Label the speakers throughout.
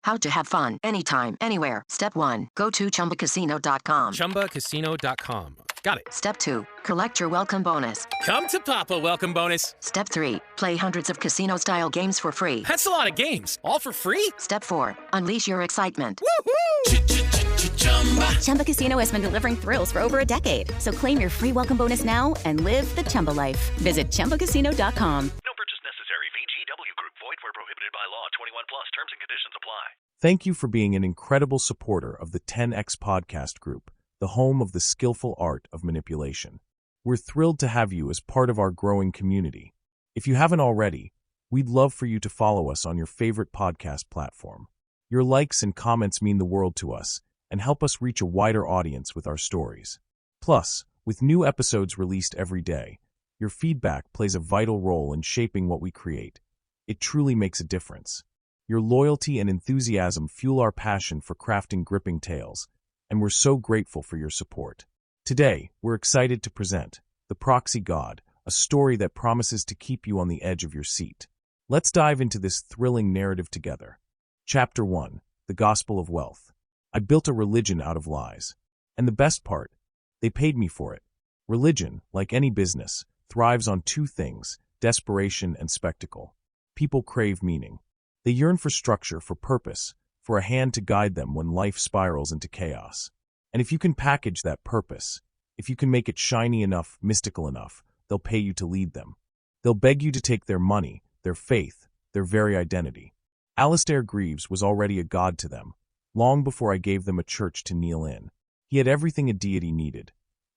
Speaker 1: How to have fun anytime, anywhere. Step 1. Go to ChumbaCasino.com.
Speaker 2: ChumbaCasino.com. Got it.
Speaker 1: Step 2. Collect your welcome bonus.
Speaker 2: Come to Papa welcome bonus.
Speaker 1: Step 3. Play hundreds of casino-style games for free.
Speaker 2: That's a lot of games. All for free?
Speaker 1: Step 4. Unleash your excitement.
Speaker 2: Woohoo!
Speaker 3: Chumba Casino has been delivering thrills for over a decade. So claim your free welcome bonus now and live the Chumba life. Visit ChumbaCasino.com.
Speaker 4: No purchase necessary. VGW Group. Void where prohibited by law. 21 plus. Terms and conditions apply.
Speaker 5: Thank you for being an incredible supporter of the 10X Podcast Group, the home of the skillful art of manipulation. We're thrilled to have you as part of our growing community. If you haven't already, we'd love for you to follow us on your favorite podcast platform. Your likes and comments mean the world to us and help us reach a wider audience with our stories. Plus, with new episodes released every day, your feedback plays a vital role in shaping what we create. It truly makes a difference. Your loyalty and enthusiasm fuel our passion for crafting gripping tales, and we're so grateful for your support. Today, we're excited to present The Proxy God, a story that promises to keep you on the edge of your seat. Let's dive into this thrilling narrative together. Chapter 1. The Gospel of Wealth. I built a religion out of lies. And the best part, they paid me for it. Religion, like any business, thrives on two things: desperation and spectacle. People crave meaning. They yearn for structure, for purpose, for a hand to guide them when life spirals into chaos. And if you can package that purpose, if you can make it shiny enough, mystical enough, they'll pay you to lead them. They'll beg you to take their money, their faith, their very identity. Alistair Greaves was already a god to them, long before I gave them a church to kneel in. He had everything a deity needed: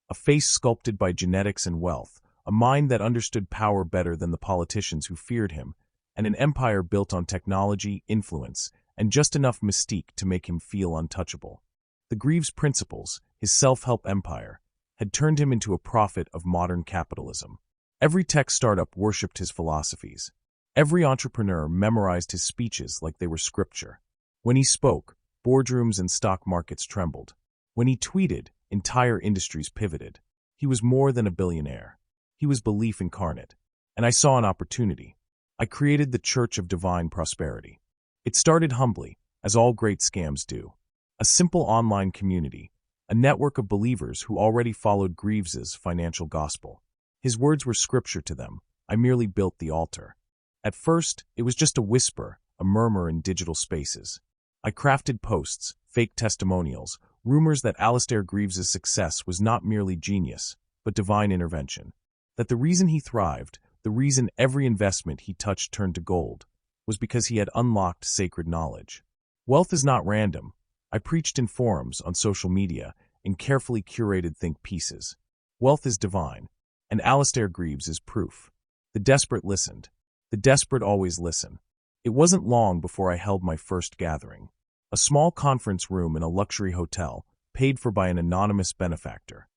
Speaker 5: a face sculpted by genetics and wealth, a mind that understood power better than the politicians who feared him, and an empire built on technology, influence, and just enough mystique to make him feel untouchable. The Greaves principles, his self-help empire, had turned him into a prophet of modern capitalism. Every tech startup worshipped his philosophies. Every entrepreneur memorized his speeches like they were scripture. When he spoke, boardrooms and stock markets trembled. When he tweeted, entire industries pivoted. He was more than a billionaire. He was belief incarnate. And I saw an opportunity. I created the Church of Divine Prosperity. It started humbly, as all great scams do. A simple online community, a network of believers who already followed Greaves's financial gospel. His words were scripture to them. I merely built the altar. At first, it was just a whisper, a murmur in digital spaces. I crafted posts, fake testimonials, rumors that Alistair Greaves's success was not merely genius, but divine intervention. That the reason he thrived, the reason every investment he touched turned to gold, was because he had unlocked sacred knowledge. Wealth is not random. I preached in forums, on social media, in carefully curated think pieces. Wealth is divine, and Alistair Greaves is proof. The desperate listened. The desperate always listen. It wasn't long before I held my first gathering. A small conference room in a luxury hotel, paid for by an anonymous benefactor.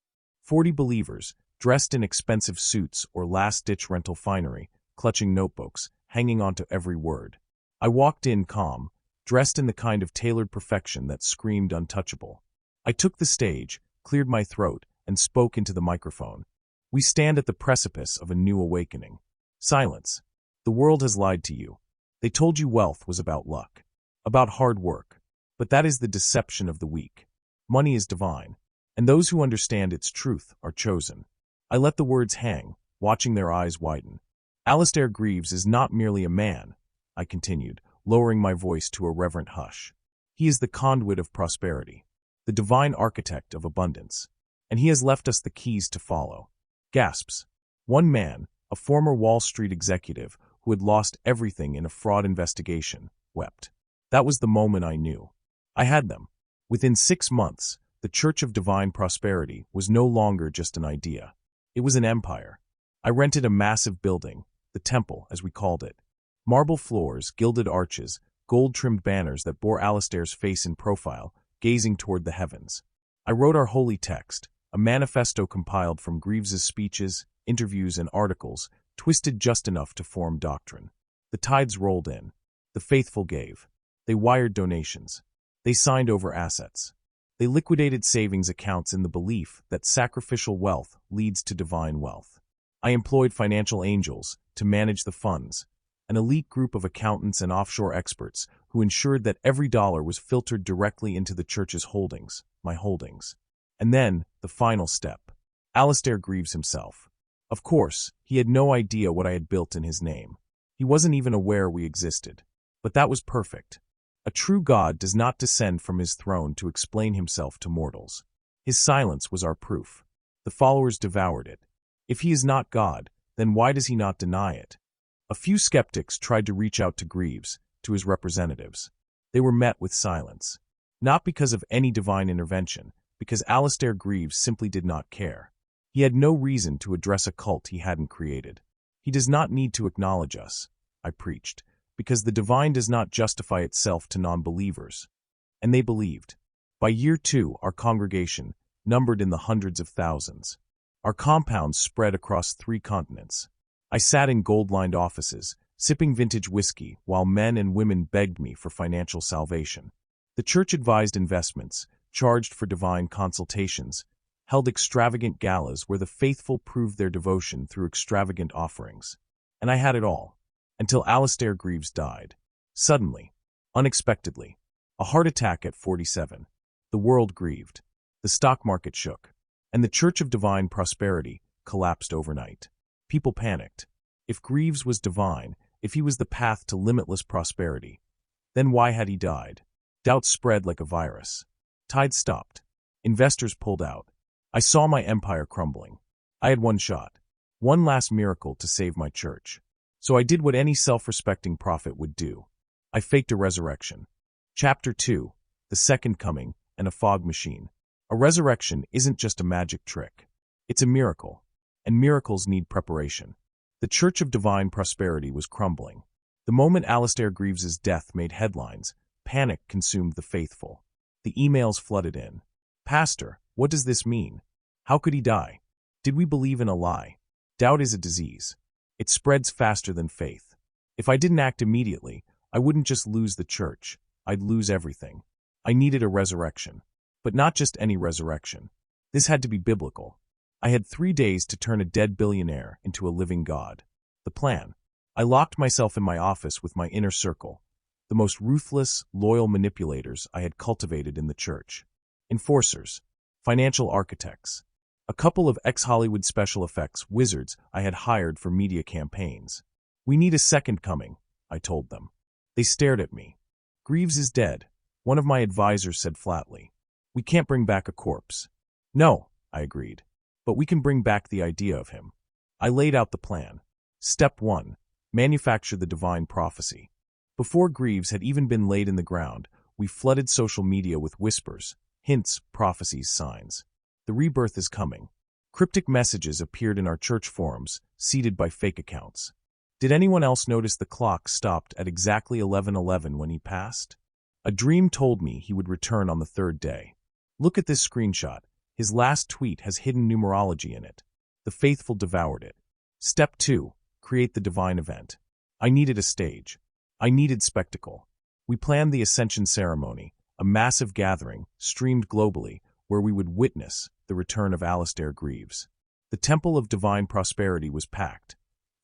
Speaker 5: 40 believers, dressed in expensive suits or last-ditch rental finery, clutching notebooks, hanging onto every word. I walked in calm, dressed in the kind of tailored perfection that screamed untouchable. I took the stage, cleared my throat, and spoke into the microphone. We stand at the precipice of a new awakening. Silence. The world has lied to you. They told you wealth was about luck, about hard work. But that is the deception of the weak. Money is divine, and those who understand its truth are chosen. I let the words hang, watching their eyes widen. Alistair Greaves is not merely a man, I continued, lowering my voice to a reverent hush. He is the conduit of prosperity, the divine architect of abundance, and he has left us the keys to follow. Gasps. One man, a former Wall Street executive who had lost everything in a fraud investigation, wept. That was the moment I knew. I had them. Within 6 months, the Church of Divine Prosperity was no longer just an idea. It was an empire. I rented a massive building, the temple, as we called it. Marble floors, gilded arches, gold-trimmed banners that bore Alistair's face in profile, gazing toward the heavens. I wrote our holy text, a manifesto compiled from Greaves's speeches, interviews, and articles, twisted just enough to form doctrine. The tithes rolled in. The faithful gave. They wired donations. They signed over assets. They liquidated savings accounts in the belief that sacrificial wealth leads to divine wealth. I employed financial angels to manage the funds, an elite group of accountants and offshore experts who ensured that every dollar was filtered directly into the church's holdings, my holdings. And then, the final step. Alistair Greaves himself. Of course, he had no idea what I had built in his name. He wasn't even aware we existed. But that was perfect. A true God does not descend from his throne to explain himself to mortals. His silence was our proof. The followers devoured it. If he is not God, then why does he not deny it? A few skeptics tried to reach out to Greaves, to his representatives. They were met with silence. Not because of any divine intervention, because Alistair Greaves simply did not care. He had no reason to address a cult he hadn't created. He does not need to acknowledge us, I preached, because the divine does not justify itself to non-believers. And they believed. By year 2, our congregation numbered in the hundreds of thousands. Our compounds spread across 3 continents. I sat in gold-lined offices, sipping vintage whiskey, while men and women begged me for financial salvation. The church advised investments, charged for divine consultations, held extravagant galas where the faithful proved their devotion through extravagant offerings. And I had it all. Until Alistair Greaves died. Suddenly. Unexpectedly. A heart attack at 47. The world grieved. The stock market shook. And the Church of Divine Prosperity collapsed overnight. People panicked. If Greaves was divine, if he was the path to limitless prosperity, then why had he died? Doubt spread like a virus. Tithes stopped. Investors pulled out. I saw my empire crumbling. I had one shot. One last miracle to save my church. So I did what any self-respecting prophet would do. I faked a resurrection. Chapter 2, The Second Coming and a Fog Machine. A resurrection isn't just a magic trick. It's a miracle. And miracles need preparation. The Church of Divine Prosperity was crumbling. The moment Alistair Greaves's death made headlines, panic consumed the faithful. The emails flooded in. Pastor, what does this mean? How could he die? Did we believe in a lie? Doubt is a disease. It spreads faster than faith. If I didn't act immediately, I wouldn't just lose the church. I'd lose everything. I needed a resurrection. But not just any resurrection. This had to be biblical. I had 3 days to turn a dead billionaire into a living God. The plan. I locked myself in my office with my inner circle, the most ruthless, loyal manipulators I had cultivated in the church. Enforcers. Financial architects. A couple of ex-Hollywood special effects wizards I had hired for media campaigns. We need a second coming, I told them. They stared at me. Greaves is dead, one of my advisors said flatly. We can't bring back a corpse. No, I agreed. But we can bring back the idea of him. I laid out the plan. Step 1. Manufacture the divine prophecy. Before Greaves had even been laid in the ground, we flooded social media with whispers, hints, prophecies, signs. The rebirth is coming. Cryptic messages appeared in our church forums, seeded by fake accounts. Did anyone else notice the clock stopped at exactly 11:11 when he passed? A dream told me he would return on the 3rd day. Look at this screenshot. His last tweet has hidden numerology in it. The faithful devoured it. Step 2. Create the divine event. I needed a stage. I needed spectacle. We planned the Ascension ceremony, a massive gathering, streamed globally, where we would witness the return of Alistair Greaves. The Temple of Divine Prosperity was packed.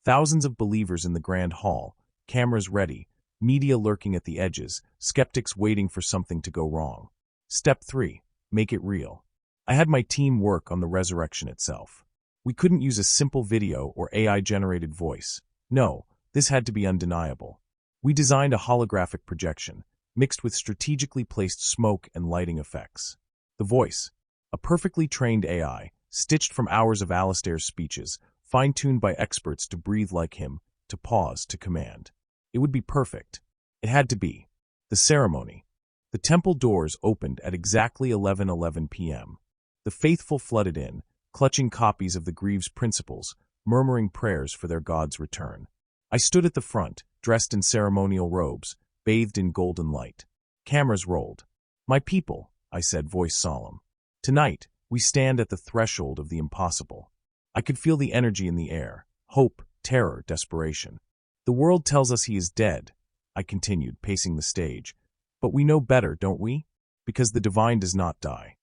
Speaker 5: Thousands of believers in the grand hall, cameras ready, media lurking at the edges, skeptics waiting for something to go wrong. Step 3. Make it real. I had my team work on the resurrection itself. We couldn't use a simple video or AI-generated voice. No, this had to be undeniable. We designed a holographic projection, mixed with strategically placed smoke and lighting effects. The voice. A perfectly trained AI, stitched from hours of Alistair's speeches, fine-tuned by experts to breathe like him, to pause, to command. It would be perfect. It had to be. The ceremony. The temple doors opened at exactly 11:11 p.m. The faithful flooded in, clutching copies of the Greaves Principles, murmuring prayers for their God's return. I stood at the front, dressed in ceremonial robes, bathed in golden light. Cameras rolled. My people, I said, voice solemn. Tonight, we stand at the threshold of the impossible. I could feel the energy in the air, hope, terror, desperation. The world tells us he is dead, I continued, pacing the stage. But we know better, don't we? Because the divine does not die.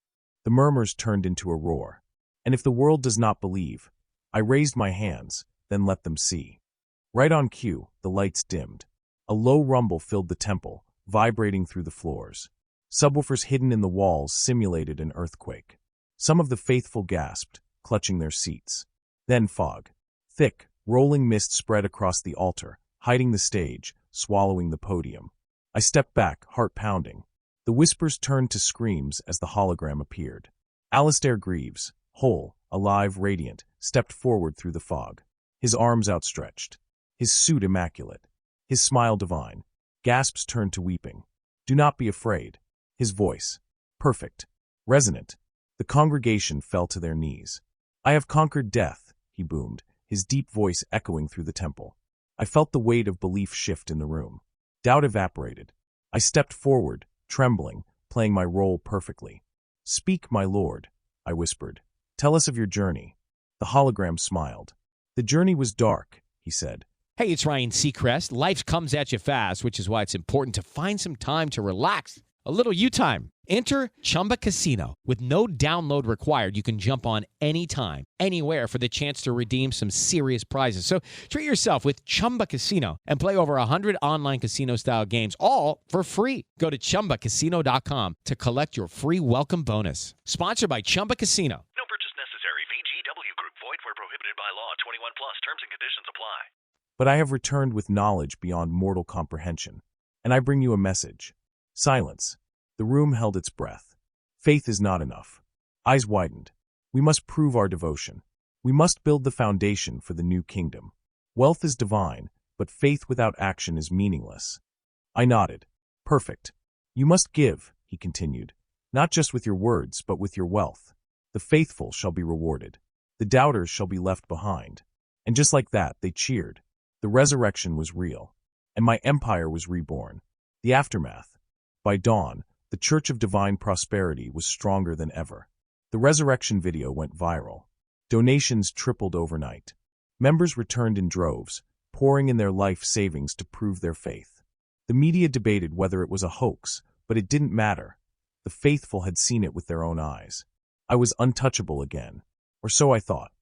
Speaker 5: The murmurs turned into a roar. And if the world does not believe, I raised my hands, then let them see. Right on cue, the lights dimmed. A low rumble filled the temple, vibrating through the floors. Subwoofers hidden in the walls simulated an earthquake. Some of the faithful gasped, clutching their seats. Then fog. Thick, rolling mist spread across the altar, hiding the stage, swallowing the podium. I stepped back, heart pounding. The whispers turned to screams as the hologram appeared. Alistair Greaves, whole, alive, radiant, stepped forward through the fog. His arms outstretched. His suit immaculate. His smile divine. Gasps turned to weeping. Do not be afraid. His voice. Perfect. Resonant. The congregation fell to their knees. I have conquered death, he boomed, his deep voice echoing through the temple. I felt the weight of belief shift in the room. Doubt evaporated. I stepped forward, trembling, playing my role perfectly. Speak, my lord, I whispered. Tell us of your journey. The hologram smiled. The journey was dark, he said.
Speaker 6: Hey, it's Ryan Seacrest. Life comes at you fast, which is why it's important to find some time to relax. A little you time. Enter Chumba Casino. With no download required, you can jump on anytime, anywhere for the chance to redeem some serious prizes. So treat yourself with Chumba Casino and play over 100 online casino-style games, all for free. Go to ChumbaCasino.com to collect your free welcome bonus. Sponsored by Chumba Casino.
Speaker 4: No purchase necessary. VGW Group. Void where prohibited by law. 21 plus. Terms and conditions apply.
Speaker 5: But I have returned with knowledge beyond mortal comprehension, and I bring you a message. Silence. The room held its breath. Faith is not enough. Eyes widened. We must prove our devotion. We must build the foundation for the new kingdom. Wealth is divine, but faith without action is meaningless. I nodded. Perfect. You must give, he continued, not just with your words, but with your wealth. The faithful shall be rewarded. The doubters shall be left behind. And just like that, they cheered. The resurrection was real, and my empire was reborn. The aftermath. By dawn, the Church of Divine Prosperity was stronger than ever. The resurrection video went viral. Donations tripled overnight. Members returned in droves, pouring in their life savings to prove their faith. The media debated whether it was a hoax, but it didn't matter. The faithful had seen it with their own eyes. I was untouchable again, or so I thought.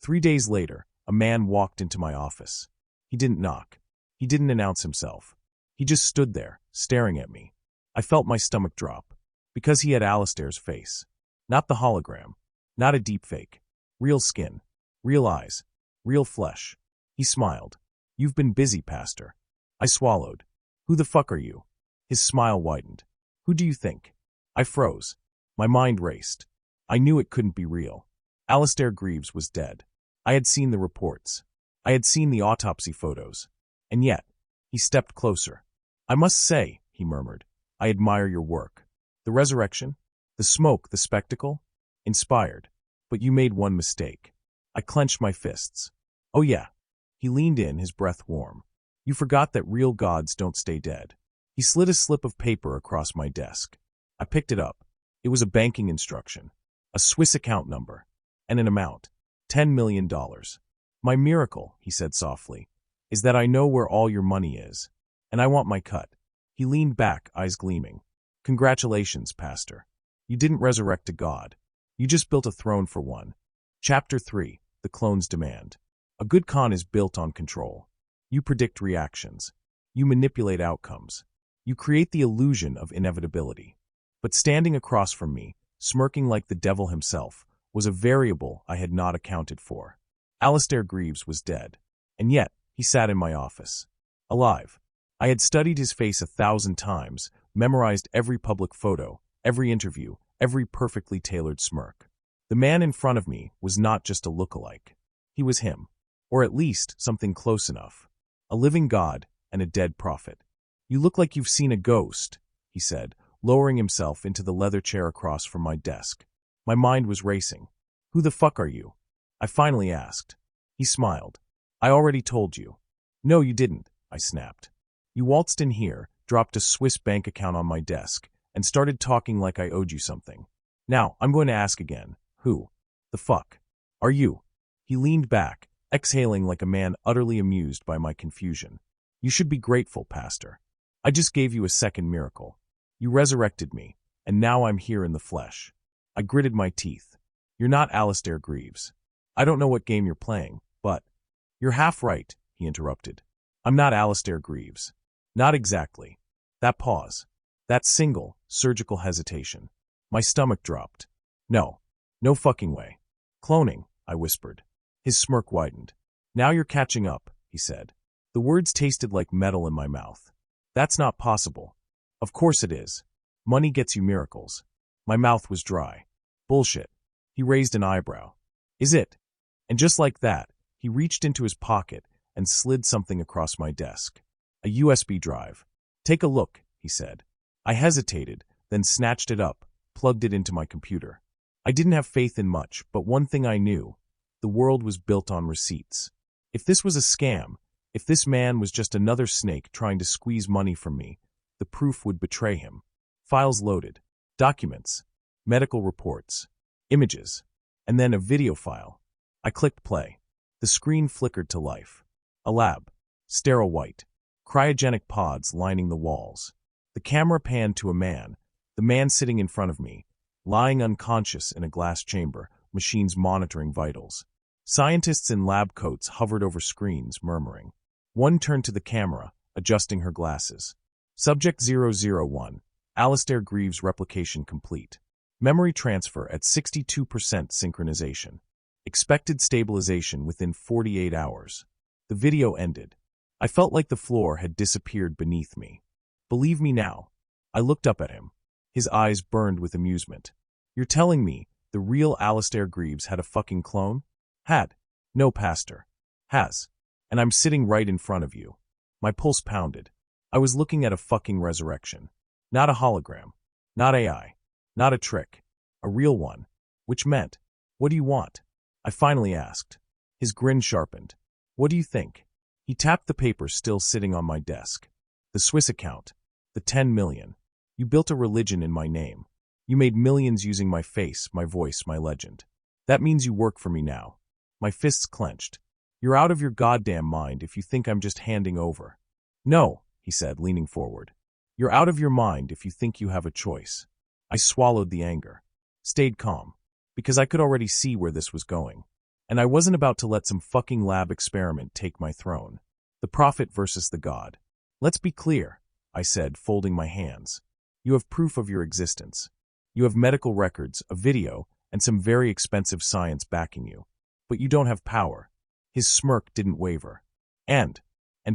Speaker 5: 3 days later, a man walked into my office. He didn't knock. He didn't announce himself. He just stood there, staring at me. I felt my stomach drop, because he had Alistair's face. Not the hologram, not a deepfake. Real skin, real eyes, real flesh. He smiled. You've been busy, Pastor. I swallowed. Who the fuck are you? His smile widened. Who do you think? I froze. My mind raced. I knew it couldn't be real. Alistair Greaves was dead. I had seen the reports. I had seen the autopsy photos. And yet, he stepped closer. I must say, he murmured, I admire your work. The resurrection, the smoke, the spectacle, inspired. But you made one mistake. I clenched my fists. Oh yeah. He leaned in, his breath warm. You forgot that real gods don't stay dead. He slid a slip of paper across my desk. I picked it up. It was a banking instruction, a Swiss account number, and an amount, $10 million. My miracle, he said softly, is that I know where all your money is, and I want my cut. He leaned back, eyes gleaming. Congratulations, Pastor. You didn't resurrect a god. You just built a throne for one. Chapter 3, The Clone's Demand. A good con is built on control. You predict reactions. You manipulate outcomes. You create the illusion of inevitability. But standing across from me, smirking like the devil himself, was a variable I had not accounted for. Alistair Greaves was dead, and yet he sat in my office. Alive. I had studied his face 1,000 times, memorized every public photo, every interview, every perfectly tailored smirk. The man in front of me was not just a lookalike. He was him, or at least something close enough. A living god and a dead prophet. You look like you've seen a ghost, he said, lowering himself into the leather chair across from my desk. My mind was racing. Who the fuck are you? I finally asked. He smiled. I already told you. No, you didn't, I snapped. You waltzed in here, dropped a Swiss bank account on my desk, and started talking like I owed you something. Now, I'm going to ask again. Who the fuck are you? He leaned back, exhaling like a man utterly amused by my confusion. You should be grateful, Pastor. I just gave you a second miracle. You resurrected me, and now I'm here in the flesh. I gritted my teeth. You're not Alistair Greaves. I don't know what game you're playing, but you're half right, he interrupted. I'm not Alistair Greaves. Not exactly. That pause. That single, surgical hesitation. My stomach dropped. No. No fucking way. Cloning, I whispered. His smirk widened. Now you're catching up, he said. The words tasted like metal in my mouth. That's not possible. Of course it is. Money gets you miracles. My mouth was dry. Bullshit. He raised an eyebrow. Is it? And just like that, he reached into his pocket and slid something across my desk. A USB drive. Take a look, he said. I hesitated, then snatched it up, plugged it into my computer. I didn't have faith in much, but one thing I knew. The world was built on receipts. If this was a scam, if this man was just another snake trying to squeeze money from me, the proof would betray him. Files loaded. Documents. Medical reports. Images. And then a video file. I clicked play. The screen flickered to life. A lab. Sterile white. Cryogenic pods lining the walls. The camera panned to a man, the man sitting in front of me, lying unconscious in a glass chamber, machines monitoring vitals. Scientists in lab coats hovered over screens, murmuring. One turned to the camera, adjusting her glasses. Subject 001, Alistair Greaves replication complete. Memory transfer at 62% synchronization. Expected stabilization within 48 hours. The video ended. I felt like the floor had disappeared beneath me. Believe me now. I looked up at him. His eyes burned with amusement. You're telling me the real Alistair Greaves had a fucking clone? Had. No, Pastor. Has. And I'm sitting right in front of you. My pulse pounded. I was looking at a fucking resurrection. Not a hologram. Not AI. Not a trick. A real one. Which meant, what do you want? I finally asked. His grin sharpened. What do you think? He tapped the paper still sitting on my desk. The Swiss account. The 10 million. You built a religion in my name. You made millions using my face, my voice, my legend. That means you work for me now. My fists clenched. You're out of your goddamn mind if you think I'm just handing over. No, he said, leaning forward. You're out of your mind if you think you have a choice. I swallowed the anger. Stayed calm. Because I could already see where this was going. And I wasn't about to let some fucking lab experiment take my throne. The prophet versus the god. Let's be clear, I said, folding my hands. You have proof of your existence. You have medical records, a video, and some very expensive science backing you. But you don't have power. His smirk didn't waver. And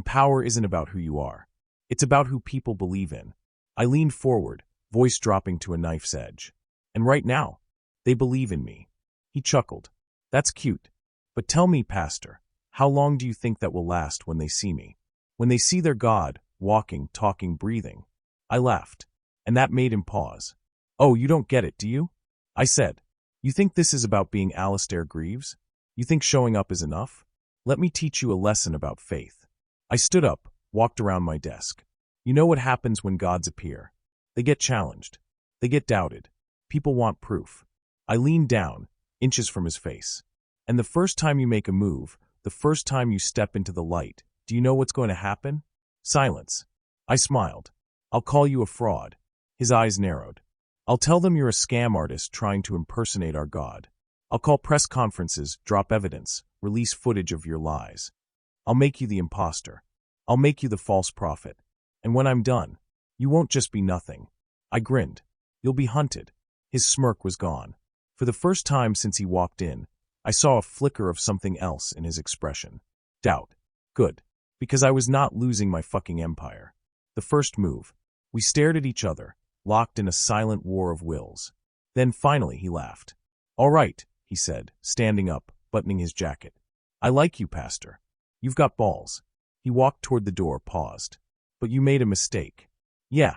Speaker 5: power isn't about who you are. It's about who people believe in. I leaned forward, voice dropping to a knife's edge. And right now, they believe in me. He chuckled. That's cute. But tell me, Pastor, how long do you think that will last when they see me? When they see their God, walking, talking, breathing? I laughed. And that made him pause. Oh, you don't get it, do you? I said. You think this is about being Alistair Greaves? You think showing up is enough? Let me teach you a lesson about faith. I stood up, walked around my desk. You know what happens when gods appear? They get challenged. They get doubted. People want proof. I leaned down, inches from his face. And the first time you make a move, the first time you step into the light, do you know what's going to happen? Silence. I smiled. I'll call you a fraud. His eyes narrowed. I'll tell them you're a scam artist trying to impersonate our God. I'll call press conferences, drop evidence, release footage of your lies. I'll make you the imposter. I'll make you the false prophet. And when I'm done, you won't just be nothing. I grinned. You'll be hunted. His smirk was gone. For the first time since he walked in, I saw a flicker of something else in his expression. Doubt. Good. Because I was not losing my fucking empire. The first move. We stared at each other, locked in a silent war of wills. Then finally he laughed. All right, he said, standing up, buttoning his jacket. I like you, Pastor. You've got balls. He walked toward the door, paused. But you made a mistake. Yeah.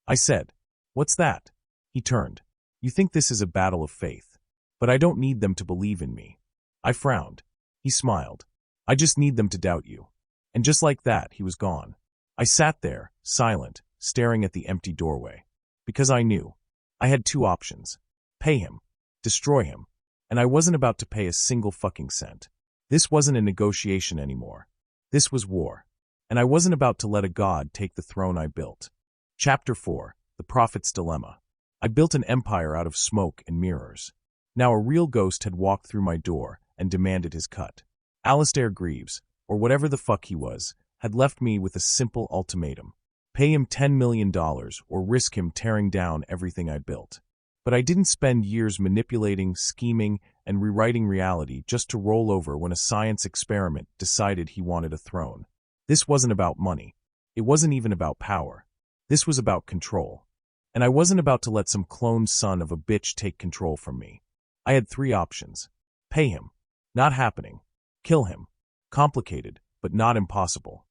Speaker 5: I said. What's that? He turned. You think this is a battle of faith. But I don't need them to believe in me. I frowned. He smiled. I just need them to doubt you. And just like that, he was gone. I sat there, silent, staring at the empty doorway. Because I knew. I had two options. Pay him. Destroy him. And I wasn't about to pay a single fucking cent. This wasn't a negotiation anymore. This was war. And I wasn't about to let a god take the throne I built. Chapter 4. The Prophet's Dilemma. I built an empire out of smoke and mirrors. Now a real ghost had walked through my door and demanded his cut. Alistair Greaves, or whatever the fuck he was, had left me with a simple ultimatum. Pay him $10 million or risk him tearing down everything I built. But I didn't spend years manipulating, scheming, and rewriting reality just to roll over when a science experiment decided he wanted a throne. This wasn't about money. It wasn't even about power. This was about control. And I wasn't about to let some cloned son of a bitch take control from me. I had 3 options. Pay him. Not happening. Kill him. Complicated, but not impossible.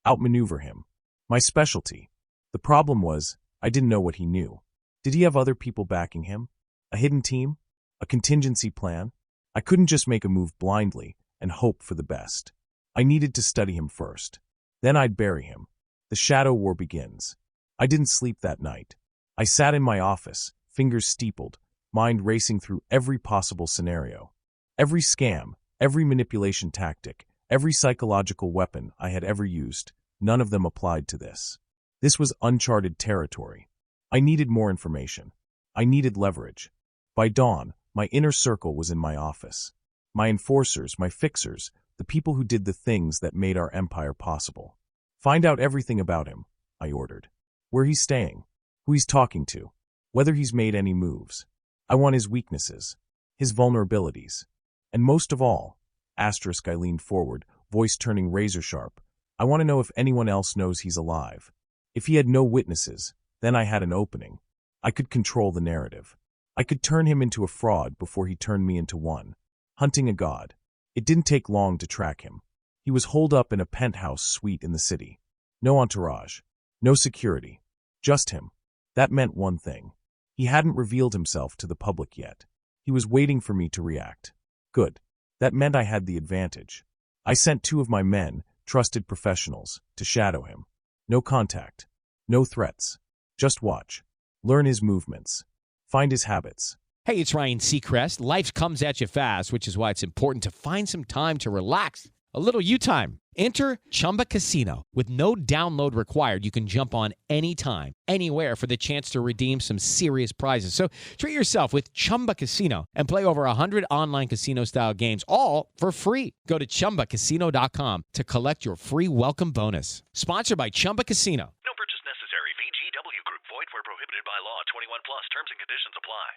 Speaker 5: Outmaneuver him. My specialty. The problem was, I didn't know what he knew. Did he have other people backing him? A hidden team? A contingency plan? I couldn't just make a move blindly and hope for the best. I needed to study him first. Then I'd bury him. The shadow war begins. I didn't sleep that night. I sat in my office, fingers steepled, mind racing through every possible scenario. Every scam, every manipulation tactic, every psychological weapon I had ever used, none of them applied to this. This was uncharted territory. I needed more information. I needed leverage. By dawn, my inner circle was in my office. My enforcers, my fixers, the people who did the things that made our empire possible. Find out everything about him, I ordered. Where he's staying, who he's talking to, whether he's made any moves. I want his weaknesses, his vulnerabilities. And most of all, I leaned forward, voice turning razor sharp, I want to know if anyone else knows he's alive. If he had no witnesses, then I had an opening. I could control the narrative. I could turn him into a fraud before he turned me into one. Hunting a god. It didn't take long to track him. He was holed up in a penthouse suite in the city. No entourage. No security. Just him. That meant one thing. He hadn't revealed himself to the public yet. He was waiting for me to react. Good. That meant I had the advantage. I sent 2 of my men, trusted professionals, to shadow him. No contact. No threats. Just watch. Learn his movements. Find his habits.
Speaker 6: Hey, it's Ryan Seacrest. Life comes at you fast, which is why it's important to find some time to relax. A little you time. Enter Chumba Casino. With no download required, you can jump on anytime, anywhere for the chance to redeem some serious prizes. So treat yourself with Chumba Casino and play over 100 online casino-style games, all for free. Go to ChumbaCasino.com to collect your free welcome bonus. Sponsored by Chumba Casino.
Speaker 4: No purchase necessary. VGW Group. Void where prohibited by law. 21 plus. Terms and conditions apply.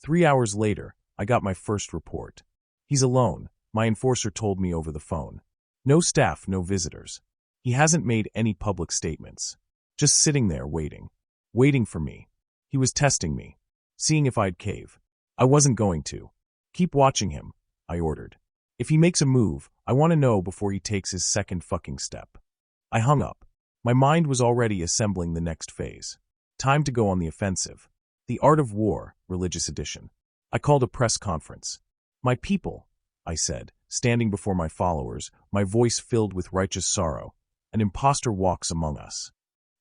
Speaker 5: 3 hours later, I got my first report. He's alone, my enforcer told me over the phone. No staff, no visitors. He hasn't made any public statements. Just sitting there waiting. Waiting for me. He was testing me. Seeing if I'd cave. I wasn't going to. Keep watching him, I ordered. If he makes a move, I want to know before he takes his second fucking step. I hung up. My mind was already assembling the next phase. Time to go on the offensive. The Art of War, Religious Edition. I called a press conference. My people, I said, standing before my followers, my voice filled with righteous sorrow. An impostor walks among us.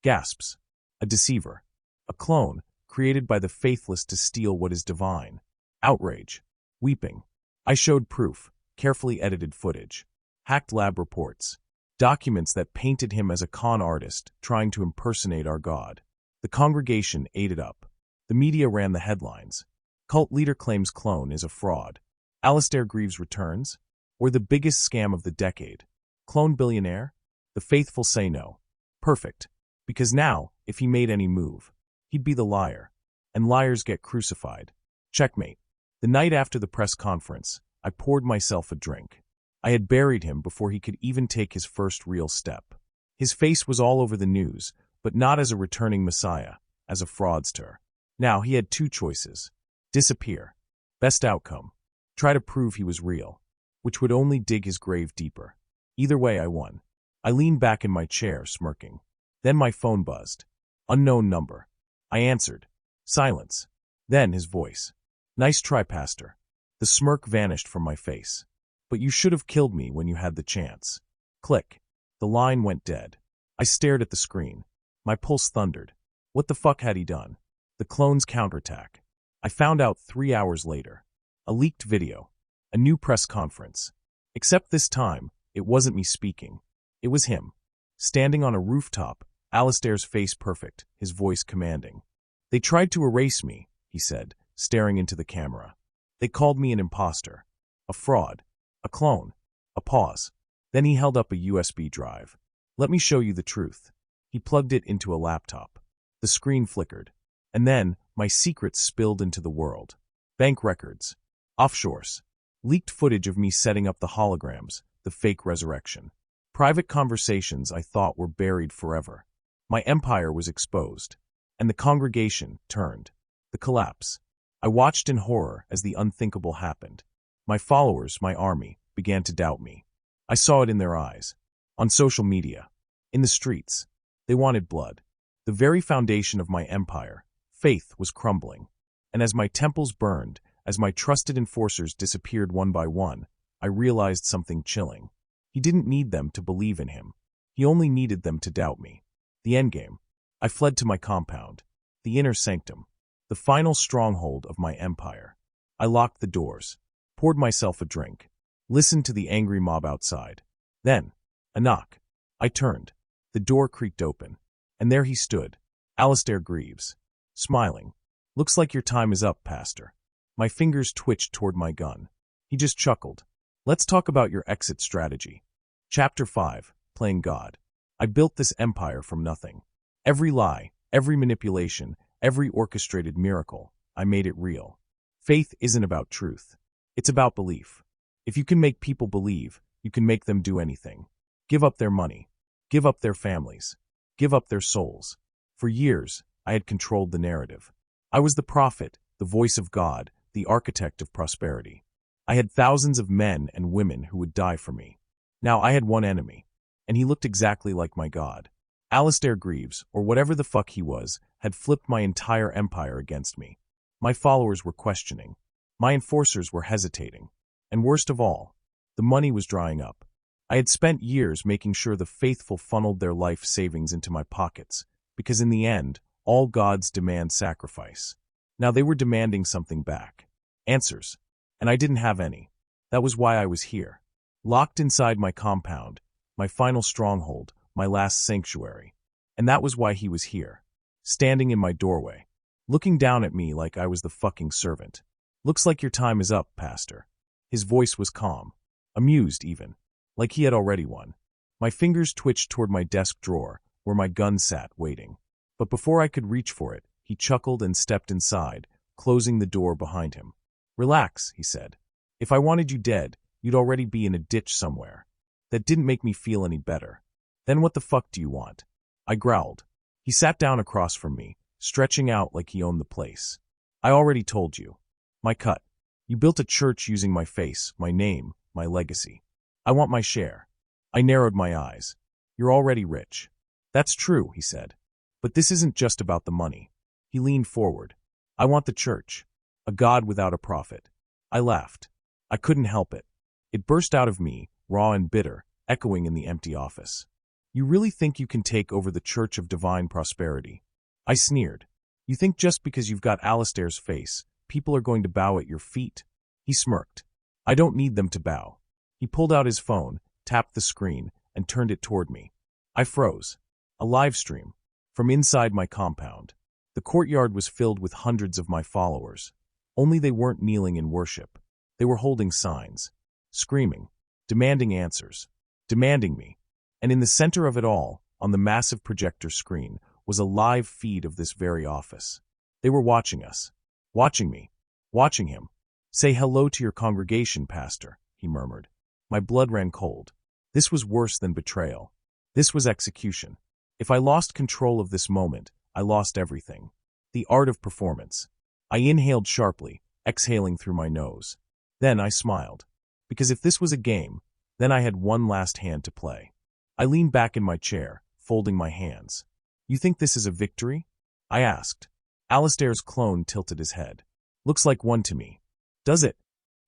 Speaker 5: Gasps. A deceiver. A clone, created by the faithless to steal what is divine. Outrage. Weeping. I showed proof, carefully edited footage. Hacked lab reports. Documents that painted him as a con artist trying to impersonate our God. The congregation ate it up. The media ran the headlines. Cult leader claims clone is a fraud. Alistair Greaves returns? Or the biggest scam of the decade? Clone billionaire? The faithful say no. Perfect. Because now, if he made any move, he'd be the liar. And liars get crucified. Checkmate. The night after the press conference, I poured myself a drink. I had buried him before he could even take his first real step. His face was all over the news, but not as a returning messiah, as a fraudster. Now he had 2 choices. Disappear. Best outcome. Try to prove he was real, which would only dig his grave deeper. Either way, I won. I leaned back in my chair, smirking. Then my phone buzzed. Unknown number. I answered. Silence. Then his voice. Nice try, Pastor. The smirk vanished from my face. But you should have killed me when you had the chance. Click. The line went dead. I stared at the screen. My pulse thundered. What the fuck had he done? The clone's counterattack. I found out 3 hours later. A leaked video. A new press conference. Except this time, it wasn't me speaking. It was him. Standing on a rooftop, Alistair's face perfect, his voice commanding. They tried to erase me, he said, staring into the camera. They called me an imposter. A fraud. A clone. A pause. Then he held up a USB drive. Let me show you the truth. He plugged it into a laptop. The screen flickered. And then, my secrets spilled into the world. Bank records. Offshores. Leaked footage of me setting up the holograms, the fake resurrection. Private conversations I thought were buried forever. My empire was exposed. And the congregation turned. The collapse. I watched in horror as the unthinkable happened. My followers, my army, began to doubt me. I saw it in their eyes. On social media. In the streets. They wanted blood. The very foundation of my empire, faith, was crumbling. And as my temples burned, as my trusted enforcers disappeared one by one, I realized something chilling. He didn't need them to believe in him. He only needed them to doubt me. The endgame. I fled to my compound. The inner sanctum. The final stronghold of my empire. I locked the doors. Poured myself a drink. Listened to the angry mob outside. Then, a knock. I turned. The door creaked open. And there he stood. Alistair Greaves. Smiling. Looks like your time is up, Pastor. My fingers twitched toward my gun. He just chuckled. Let's talk about your exit strategy. Chapter 5. Playing God. I built this empire from nothing. Every lie, every manipulation, every orchestrated miracle, I made it real. Faith isn't about truth. It's about belief. If you can make people believe, you can make them do anything. Give up their money. Give up their families. Give up their souls. For years, I had controlled the narrative. I was the prophet, the voice of God, the architect of prosperity. I had thousands of men and women who would die for me. Now I had one enemy, and he looked exactly like my God. Alistair Greaves, or whatever the fuck he was, had flipped my entire empire against me. My followers were questioning. My enforcers were hesitating. And worst of all, the money was drying up. I had spent years making sure the faithful funneled their life savings into my pockets, because in the end, all gods demand sacrifice. Now they were demanding something back. Answers. And I didn't have any. That was why I was here. Locked inside my compound, my final stronghold, my last sanctuary. And that was why he was here. Standing in my doorway. Looking down at me like I was the fucking servant. Looks like your time is up, Pastor. His voice was calm. Amused, even. Like he had already won. My fingers twitched toward my desk drawer, where my gun sat, waiting. But before I could reach for it, he chuckled and stepped inside, closing the door behind him. Relax, he said. If I wanted you dead, you'd already be in a ditch somewhere. That didn't make me feel any better. Then what the fuck do you want? I growled. He sat down across from me, stretching out like he owned the place. I already told you. My cut. You built a church using my face, my name, my legacy. I want my share. I narrowed my eyes. You're already rich. That's true, he said. But this isn't just about the money. He leaned forward. I want the church. A God without a prophet. I laughed. I couldn't help it. It burst out of me, raw and bitter, echoing in the empty office. You really think you can take over the Church of Divine Prosperity? I sneered. You think just because you've got Alistair's face, people are going to bow at your feet? He smirked. I don't need them to bow. He pulled out his phone, tapped the screen, and turned it toward me. I froze. A live stream. From inside my compound. The courtyard was filled with hundreds of my followers. Only they weren't kneeling in worship. They were holding signs. Screaming. Demanding answers. Demanding me. And in the center of it all, on the massive projector screen, was a live feed of this very office. They were watching us. Watching me. Watching him. Say hello to your congregation, Pastor, he murmured. My blood ran cold. This was worse than betrayal. This was execution. If I lost control of this moment, I lost everything. The art of performance. I inhaled sharply, exhaling through my nose. Then I smiled. Because if this was a game, then I had one last hand to play. I leaned back in my chair, folding my hands. You think this is a victory? I asked. Alistair's clone tilted his head. Looks like one to me. Does it?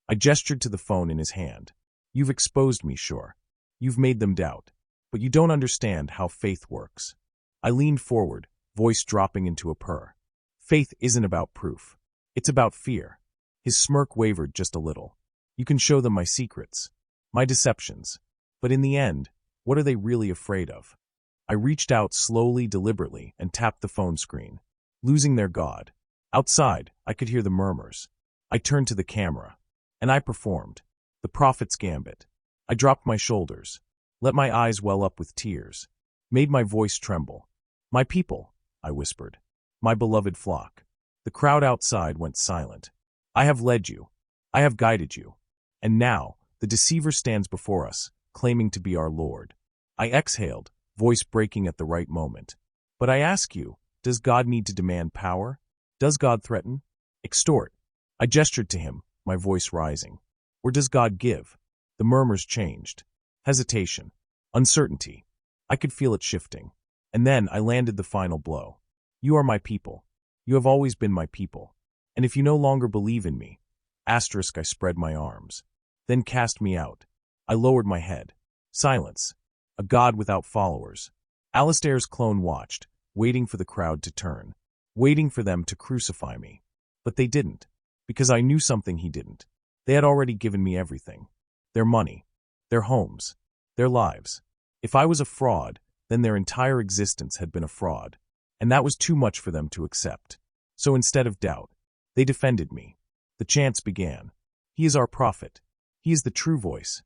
Speaker 5: I gestured to the phone in his hand. You've exposed me, sure. You've made them doubt. But you don't understand how faith works. I leaned forward, voice dropping into a purr. Faith isn't about proof. It's about fear. His smirk wavered just a little. You can show them my secrets, my deceptions. But in the end, what are they really afraid of? I reached out slowly, deliberately, and tapped the phone screen. Losing their God. Outside, I could hear the murmurs. I turned to the camera. And I performed. The prophet's gambit. I dropped my shoulders. let my eyes well up with tears, made my voice tremble. My people, I whispered. My beloved flock. The crowd outside went silent. I have led you. I have guided you. And now, the deceiver stands before us, claiming to be our Lord. I exhaled, voice breaking at the right moment. But I ask you, does God need to demand power? Does God threaten? Extort? I gestured to him, my voice rising. Or does God give? The murmurs changed. Hesitation. Uncertainty. I could feel it shifting. And then I landed the final blow. You are my people. You have always been my people. And if you no longer believe in me, I spread my arms. Then cast me out. I lowered my head. Silence. A god without followers. Alistair's clone watched, waiting for the crowd to turn, waiting for them to crucify me. But they didn't, because I knew something he didn't. They had already given me everything. Their money, their homes, their lives. If I was a fraud, then their entire existence had been a fraud, and that was too much for them to accept. So instead of doubt, they defended me. The chants began. He is our prophet. He is the true voice.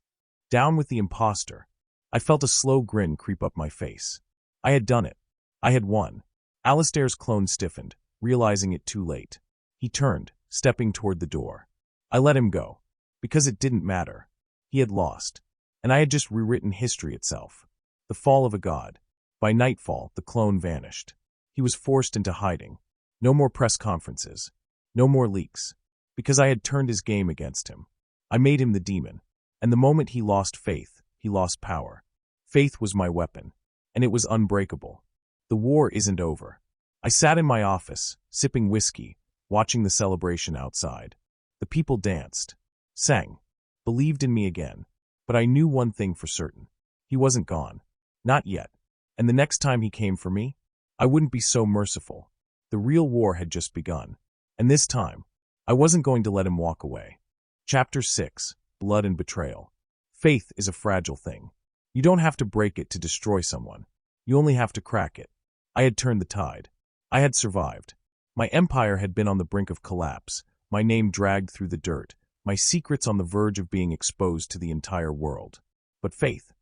Speaker 5: Down with the impostor. I felt a slow grin creep up my face. I had done it. I had won. Alistair's clone stiffened, realizing it too late. He turned, stepping toward the door. I let him go, because it didn't matter. He had lost, and I had just rewritten history itself. The fall of a god. By nightfall, the clone vanished. He was forced into hiding. No more press conferences. No more leaks. Because I had turned his game against him. I made him the demon. And the moment he lost faith, he lost power. Faith was my weapon, and it was unbreakable. The war isn't over. I sat in my office, sipping whiskey, watching the celebration outside. The people danced, sang, believed in me again. But I knew one thing for certain. He wasn't gone. Not yet. And the next time he came for me, I wouldn't be so merciful. The real war had just begun. And this time, I wasn't going to let him walk away. Chapter 6. Blood and Betrayal. Faith is a fragile thing. You don't have to break it to destroy someone. You only have to crack it. I had turned the tide. I had survived. My empire had been on the brink of collapse, my name dragged through the dirt, my secrets on the verge of being exposed to the entire world. But faith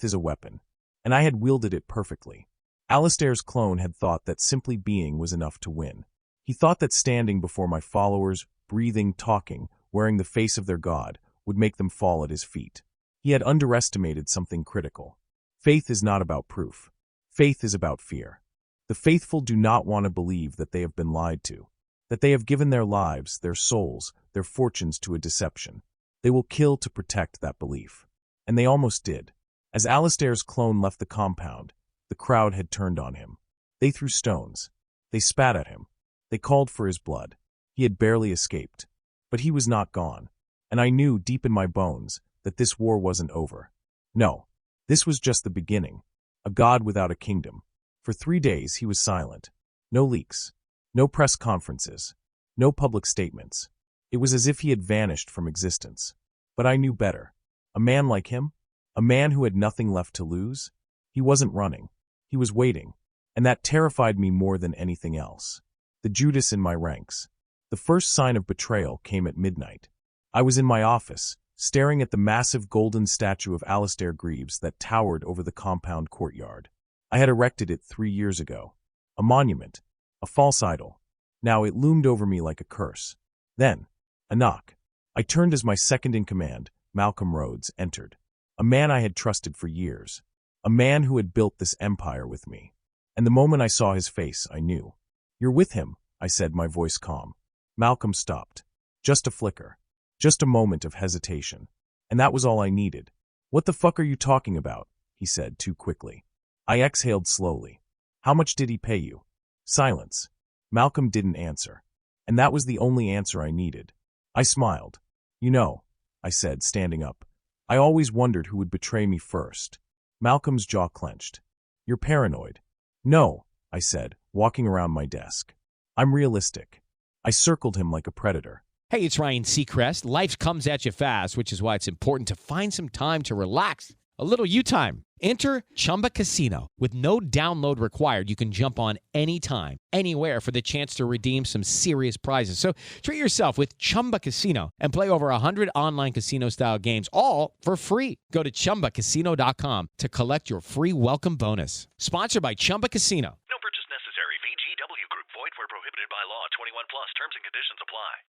Speaker 5: is a weapon, and I had wielded it perfectly. Alistair's clone had thought that simply being was enough to win. He thought that standing before my followers, breathing, talking, wearing the face of their god, would make them fall at his feet. He had underestimated something critical. Faith is not about proof. Faith is about fear. The faithful do not want to believe that they have been lied to, that they have given their lives, their souls, their fortunes to a deception. They will kill to protect that belief. And they almost did. As Alistair's clone left the compound, the crowd had turned on him. They threw stones. They spat at him. They called for his blood. He had barely escaped. But he was not gone. And I knew deep in my bones that this war wasn't over. No, this was just the beginning. A god without a kingdom. For 3 days he was silent. No leaks. No press conferences. No public statements. It was as if he had vanished from existence. But I knew better. A man like him? A man who had nothing left to lose? He wasn't running. He was waiting. And that terrified me more than anything else. The Judas in my ranks. The first sign of betrayal came at midnight. I was in my office, staring at the massive golden statue of Alistair Greaves that towered over the compound courtyard. I had erected it 3 years ago. A monument. A false idol. Now it loomed over me like a curse. Then, a knock. I turned as my second-in-command, Malcolm Rhodes, entered. A man I had trusted for years. A man who had built this empire with me. And the moment I saw his face, I knew. "You're with him," I said, my voice calm. Malcolm stopped. Just a flicker. Just a moment of hesitation. And that was all I needed. "What the fuck are you talking about?" he said too quickly. I exhaled slowly. "How much did he pay you?" Silence. Malcolm didn't answer. And that was the only answer I needed. I smiled. "You know," I said, standing up, "I always wondered who would betray me first." Malcolm's jaw clenched. "You're paranoid." "No," I said, walking around my desk. "I'm realistic." I circled him like a predator.
Speaker 6: Hey, it's Ryan Seacrest. Life comes at you fast, which is why it's important to find some time to relax. A little you time. Enter Chumba Casino. With no download required, you can jump on anytime, anywhere for the chance to redeem some serious prizes. So treat yourself with Chumba Casino and play over 100 online casino-style games, all for free. Go to ChumbaCasino.com to collect your free welcome bonus. Sponsored by Chumba Casino.
Speaker 4: No purchase necessary. VGW Group. Void where prohibited by law. 21 plus. Terms and conditions apply.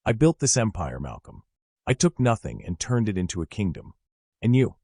Speaker 5: I built this empire, Malcolm. I took nothing and turned it into a kingdom. And you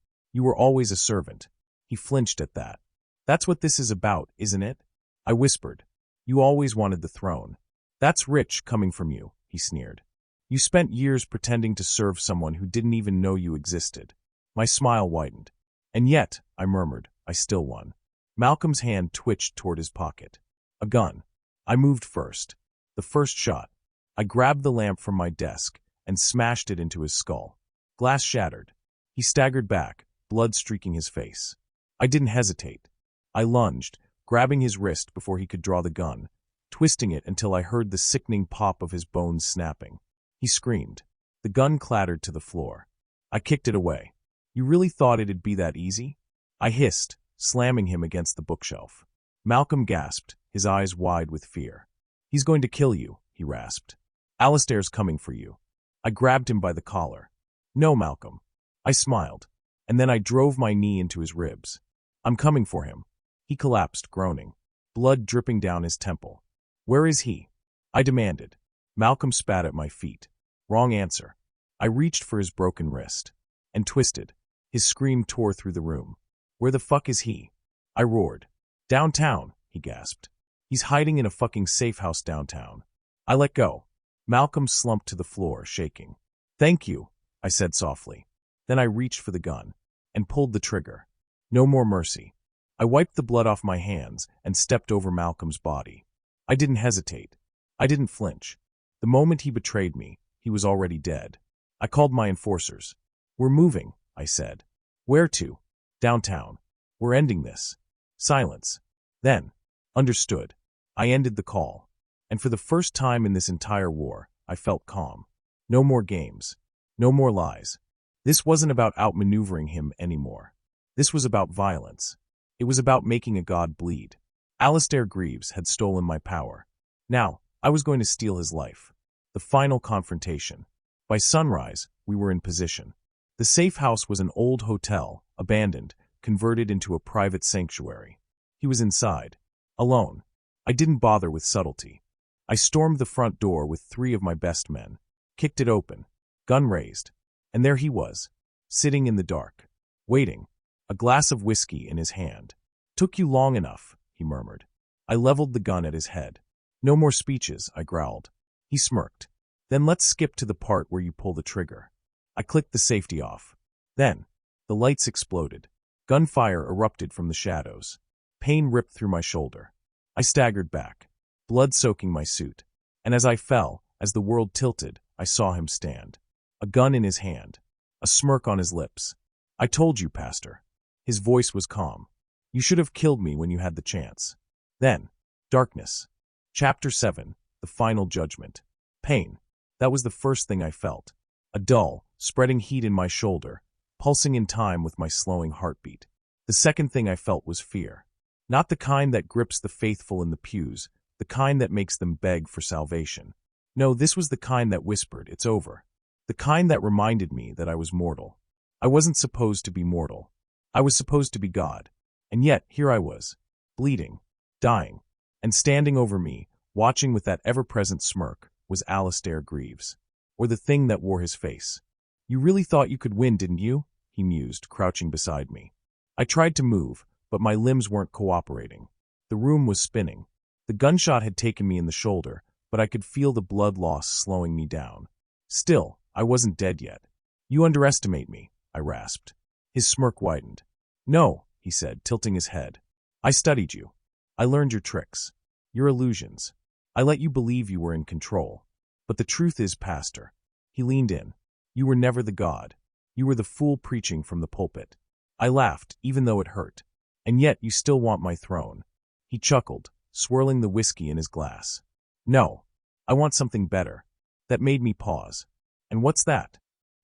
Speaker 5: were always a servant. He flinched at that. That's what this is about, isn't it? I whispered. You always wanted the throne. That's rich coming from you, he sneered. You spent years pretending to serve someone who didn't even know you existed. My smile widened. And yet, I murmured, I still won. Malcolm's hand twitched toward his pocket. A gun. I moved first. The first shot. I grabbed the lamp from my desk and smashed it into his skull. Glass shattered. He staggered back, blood streaking his face. I didn't hesitate. I lunged, grabbing his wrist before he could draw the gun, twisting it until I heard the sickening pop of his bones snapping. He screamed. The gun clattered to the floor. I kicked it away. You really thought it'd be that easy? I hissed, slamming him against the bookshelf. Malcolm gasped, his eyes wide with fear. He's going to kill you, he rasped. Alistair's coming for you. I grabbed him by the collar. No, Malcolm. I smiled, and then I drove my knee into his ribs. I'm coming for him. He collapsed, groaning, blood dripping down his temple. Where is he? I demanded. Malcolm spat at my feet. Wrong answer. I reached for his broken wrist and twisted. His scream tore through the room. Where the fuck is he? I roared. Downtown, he gasped. He's hiding in a fucking safe house downtown. I let go. Malcolm slumped to the floor, shaking. Thank you, I said softly. Then I reached for the gun and pulled the trigger. No more mercy. I wiped the blood off my hands and stepped over Malcolm's body. I didn't hesitate. I didn't flinch. The moment he betrayed me, he was already dead. I called my enforcers. We're moving, I said. Where to? Downtown. We're ending this. Silence. Then, understood. I ended the call. And for the first time in this entire war, I felt calm. No more games. No more lies. This wasn't about outmaneuvering him anymore. This was about violence. It was about making a god bleed. Alistair Greaves had stolen my power. Now, I was going to steal his life. The final confrontation. By sunrise, we were in position. The safe house was an old hotel, abandoned, converted into a private sanctuary. He was inside. Alone. I didn't bother with subtlety. I stormed the front door with 3 of my best men, kicked it open, gun raised, and there he was, sitting in the dark, waiting, a glass of whiskey in his hand. Took you long enough, he murmured. I leveled the gun at his head. No more speeches, I growled. He smirked. Then let's skip to the part where you pull the trigger. I clicked the safety off. Then, the lights exploded. Gunfire erupted from the shadows. Pain ripped through my shoulder. I staggered back, blood soaking my suit. And as I fell, as the world tilted, I saw him stand. A gun in his hand, a smirk on his lips. I told you, Pastor. His voice was calm. You should have killed me when you had the chance. Then, darkness. Chapter 7, the final judgment. Pain. That was the first thing I felt. A dull, spreading heat in my shoulder, pulsing in time with my slowing heartbeat. The second thing I felt was fear. Not the kind that grips the faithful in the pews, the kind that makes them beg for salvation. No, this was the kind that whispered, it's over. The kind that reminded me that I was mortal. I wasn't supposed to be mortal. I was supposed to be God. And yet, here I was, bleeding, dying, and standing over me, watching with that ever-present smirk, was Alistair Greaves. Or the thing that wore his face. You really thought you could win, didn't you? He mused, crouching beside me. I tried to move, but my limbs weren't cooperating. The room was spinning. The gunshot had taken me in the shoulder, but I could feel the blood loss slowing me down. Still, I wasn't dead yet. You underestimate me, I rasped. His smirk widened. No, he said, tilting his head. I studied you. I learned your tricks. Your illusions. I let you believe you were in control. But the truth is, Pastor, he leaned in. You were never the God. You were the fool preaching from the pulpit. I laughed, even though it hurt. And yet you still want my throne. He chuckled, swirling the whiskey in his glass. No, I want something better. That made me pause. And what's that?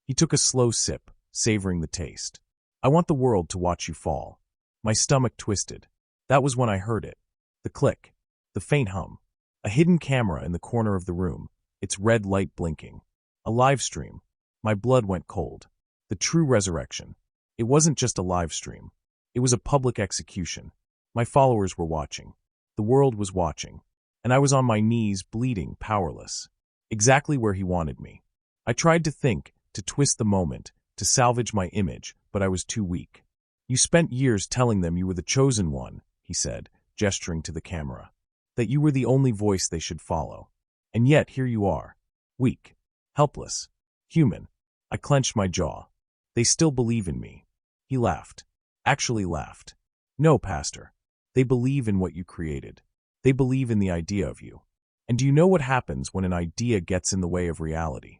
Speaker 5: He took a slow sip, savoring the taste. I want the world to watch you fall. My stomach twisted. That was when I heard it. The click. The faint hum. A hidden camera in the corner of the room, its red light blinking. A live stream. My blood went cold. The true resurrection. It wasn't just a live stream. It was a public execution. My followers were watching. The world was watching. And I was on my knees, bleeding, powerless. Exactly where he wanted me. I tried to think, to twist the moment, to salvage my image, but I was too weak. You spent years telling them you were the chosen one, he said, gesturing to the camera. That you were the only voice they should follow. And yet here you are. Weak. Helpless. Human. I clenched my jaw. They still believe in me. He laughed. Actually laughed. No, Pastor. They believe in what you created. They believe in the idea of you. And do you know what happens when an idea gets in the way of reality?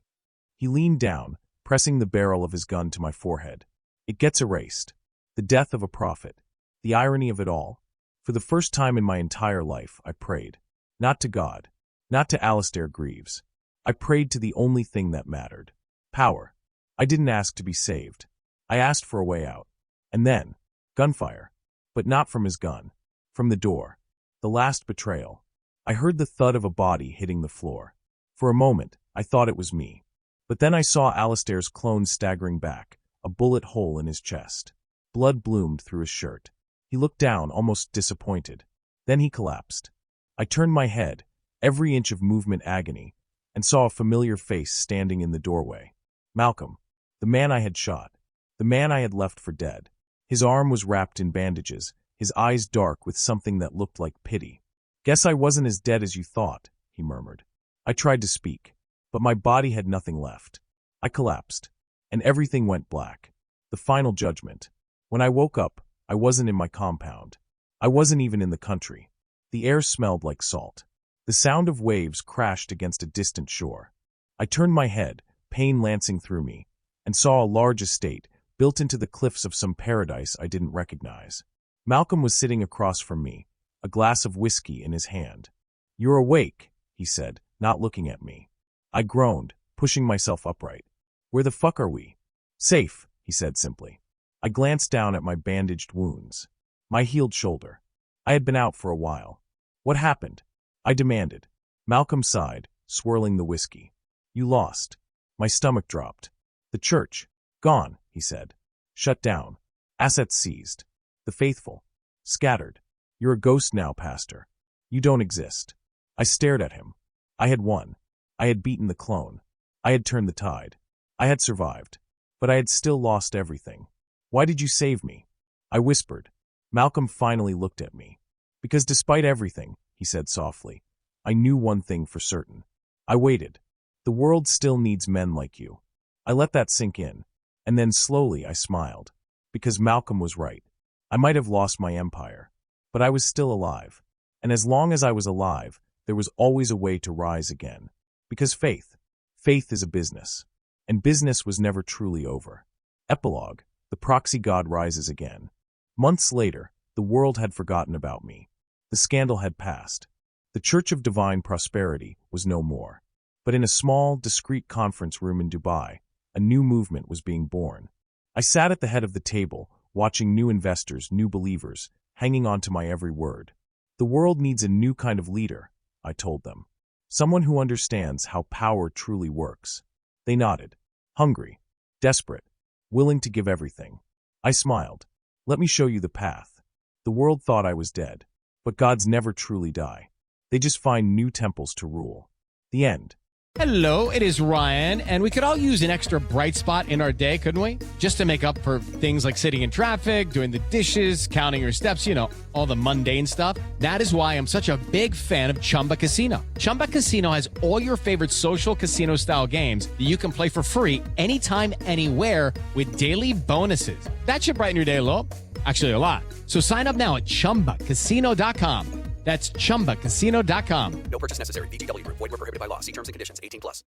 Speaker 5: He leaned down, pressing the barrel of his gun to my forehead. It gets erased. The death of a prophet. The irony of it all. For the first time in my entire life, I prayed. Not to God. Not to Alistair Greaves. I prayed to the only thing that mattered. Power. I didn't ask to be saved. I asked for a way out. And then, gunfire. But not from his gun. From the door. The last betrayal. I heard the thud of a body hitting the floor. For a moment, I thought it was me. But then I saw Alistair's clone staggering back, a bullet hole in his chest. Blood bloomed through his shirt. He looked down, almost disappointed. Then he collapsed. I turned my head, every inch of movement agony, and saw a familiar face standing in the doorway. Malcolm. The man I had shot. The man I had left for dead. His arm was wrapped in bandages, his eyes dark with something that looked like pity. Guess I wasn't as dead as you thought, he murmured. I tried to speak, but my body had nothing left. I collapsed, and everything went black. The final judgment. When I woke up, I wasn't in my compound. I wasn't even in the country. The air smelled like salt. The sound of waves crashed against a distant shore. I turned my head, pain lancing through me, and saw a large estate built into the cliffs of some paradise I didn't recognize. Malcolm was sitting across from me, a glass of whiskey in his hand. You're awake, he said, not looking at me. I groaned, pushing myself upright. Where the fuck are we? Safe, he said simply. I glanced down at my bandaged wounds. My healed shoulder. I had been out for a while. What happened? I demanded. Malcolm sighed, swirling the whiskey. You lost. My stomach dropped. The church. Gone, he said. Shut down. Assets seized. The faithful. Scattered. You're a ghost now, Pastor. You don't exist. I stared at him. I had won. I had beaten the clone. I had turned the tide. I had survived. But I had still lost everything. Why did you save me? I whispered. Malcolm finally looked at me. Because despite everything, he said softly, I knew one thing for certain. I waited. The world still needs men like you. I let that sink in. And then slowly I smiled. Because Malcolm was right. I might have lost my empire. But I was still alive. And as long as I was alive, there was always a way to rise again. Because faith is a business. And business was never truly over. Epilogue. The Proxy God rises again. Months later, the world had forgotten about me. The scandal had passed. The Church of Divine Prosperity was no more. But in a small, discreet conference room in Dubai, a new movement was being born. I sat at the head of the table, watching new investors, new believers, hanging on to my every word. The world needs a new kind of leader, I told them. Someone who understands how power truly works. They nodded. Hungry. Desperate. Willing to give everything. I smiled. Let me show you the path. The world thought I was dead. But gods never truly die. They just find new temples to rule. The end.
Speaker 6: Hello, it is Ryan, and we could all use an extra bright spot in our day, couldn't we? Just to make up for things like sitting in traffic, doing the dishes, counting your steps, you know, all the mundane stuff. That is why I'm such a big fan of Chumba Casino. Chumba Casino has all your favorite social casino-style games that you can play for free anytime, anywhere with daily bonuses. That should brighten your day a little. Actually, a lot. So sign up now at ChumbaCasino.com. That's ChumbaCasino.com.
Speaker 7: No purchase necessary. VGW Group. Void where prohibited by law. See terms and conditions. 18+.